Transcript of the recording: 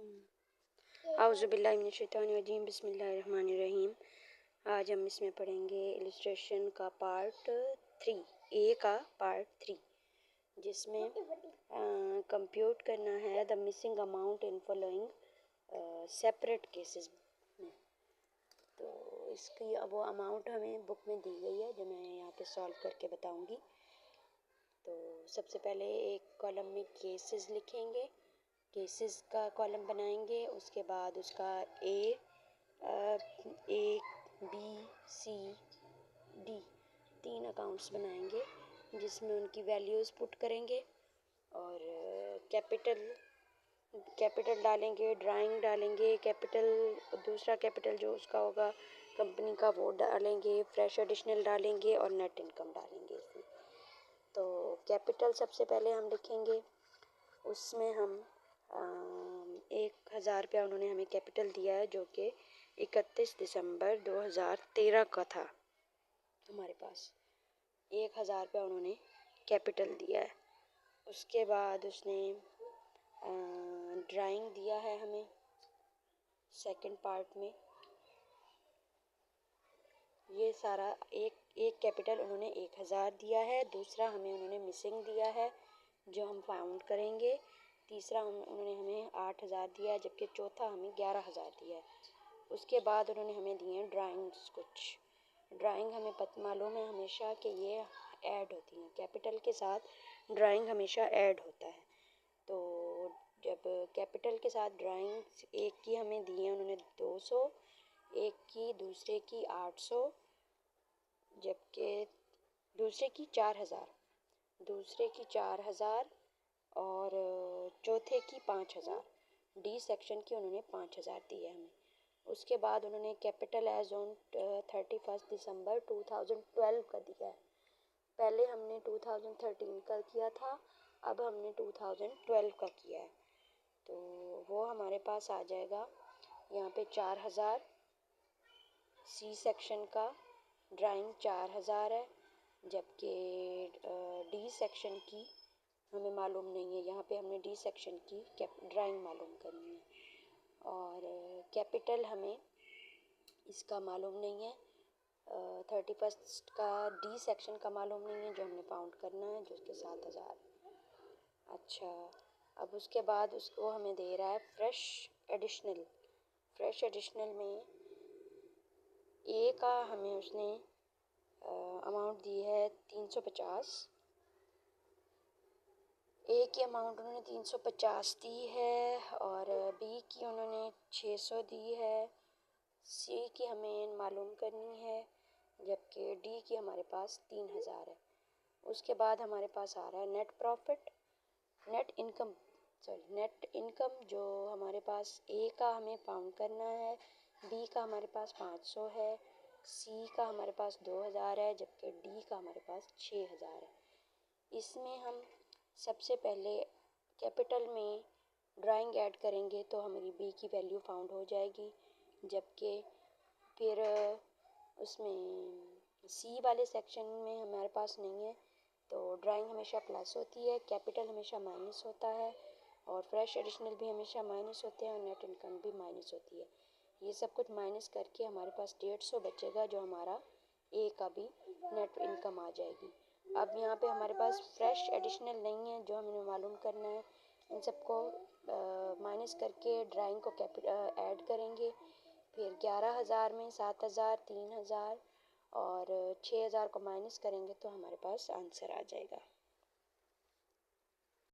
औज़ुबिल्लाहि मिनश्शैतानिर्रजीम बिस्मिल्लाहिर्रहमानिर्रहीम। आज हम इसमें पढ़ेंगे इलस्ट्रेशन का पार्ट 3, ए का पार्ट 3, जिसमें कंप्यूट करना है the missing amount in following separate cases में। तो इसकी अब वो अमाउंट हमें बुक में दी गई है, जो मैं यहाँ पे सॉल्व करके बताऊँगी। तो सबसे पहले एक कॉलम में केसेस लिखेंगे, केसेस का कॉलम बनाएंगे। उसके बाद उसका A B C D 3 accounts बनाएंगे, जिसमें उनकी वैल्यूज़ पुट करेंगे और कैपिटल डालेंगे, ड्राइंग डालेंगे, कैपिटल दूसरा कैपिटल जो उसका होगा कंपनी का वो डालेंगे, फ्रेश एडिशनल डालेंगे और नेट इनकम डालेंगे इसमें। तो कैपिटल सबसे पहले हम लिखेंगे, उसमें हम 1000 रुपया उन्होंने हमें कैपिटल दिया है, जो कि 31 दिसंबर 2013 का था। हमारे पास 1000 रुपया उन्होंने कैपिटल दिया है। उसके बाद उसने ड्राइंग दिया है हमें सेकंड पार्ट में। ये सारा एक कैपिटल उन्होंने 1000 दिया है, दूसरा हमें उन्होंने मिसिंग दिया है जो हम फाउंड करेंगे, तीसरा उन्होंने हमें 8000 दिया है, जबकि चौथा हमें 11000 दिया है। उसके बाद उन्होंने हमें दिए हैं ड्राइंग्स। कुछ ड्राइंग हमें मालूम है हमेशा कि ये ऐड होती हैं, कैपिटल के साथ ड्राइंग हमेशा ऐड होता है। तो जब कैपिटल के साथ ड्राइंग एक की हमें दी है उन्होंने 200, एक की दूसरे की 800, जबकि दूसरे की 4000 और चौथे की 5000, डी सेक्शन की उन्होंने 5000 दी है हमें। उसके बाद उन्होंने कैपिटल एज ऑन 31 दिसंबर 2012 का दिया है। पहले हमने 2013 का किया था, अब हमने 2012 का किया है। तो वो हमारे पास आ जाएगा यहाँ पे 4000, सी सेक्शन का ड्राइंग 4000 है, जबकि डी सेक्शन की हमें मालूम नहीं है। यहाँ पे हमने डी सेक्शन की ड्राइंग मालूम करनी है और कैपिटल हमें इसका मालूम नहीं है। 31 का डी सेक्शन का मालूम नहीं है, जो हमने फाउंड करना है, जो उसके 7000। अच्छा, अब उसके बाद उसको हमें दे रहा है फ्रेश एडिशनल। फ्रेश एडिशनल में ए का हमें उसने अमाउंट दी है 350। ए की अमाउंट उन्होंने 350 दी है और बी की उन्होंने 600 दी है। सी की हमें मालूम करनी है, जबकि डी की हमारे पास 3000 है। उसके बाद हमारे पास आ रहा है नेट इनकम जो हमारे पास ए का हमें फाउंड करना है, बी का हमारे पास 500 है, सी का हमारे पास 2000 है, जबकि डी का हमारे पास 6000 है। इसमें हम सबसे पहले कैपिटल में ड्राइंग ऐड करेंगे तो हमारी बी की वैल्यू फाउंड हो जाएगी, जबकि फिर उसमें सी वाले सेक्शन में हमारे पास नहीं है। तो ड्राइंग हमेशा प्लस होती है, कैपिटल हमेशा माइनस होता है और फ्रेश एडिशनल भी हमेशा माइनस होते हैं और नेट इनकम भी माइनस होती है। ये सब कुछ माइनस करके हमारे पास 150 बचेगा, जो हमारा ए का भी नेट इनकम आ जाएगी। अब यहाँ पे हमारे पास फ्रेश एडिशनल नहीं है, जो हमें मालूम करना है। इन सबको माइनस करके ड्राइंग को ऐड करेंगे। फिर 11000 में 7000, 3000 और 6000 को माइनस करेंगे तो हमारे पास आंसर आ जाएगा।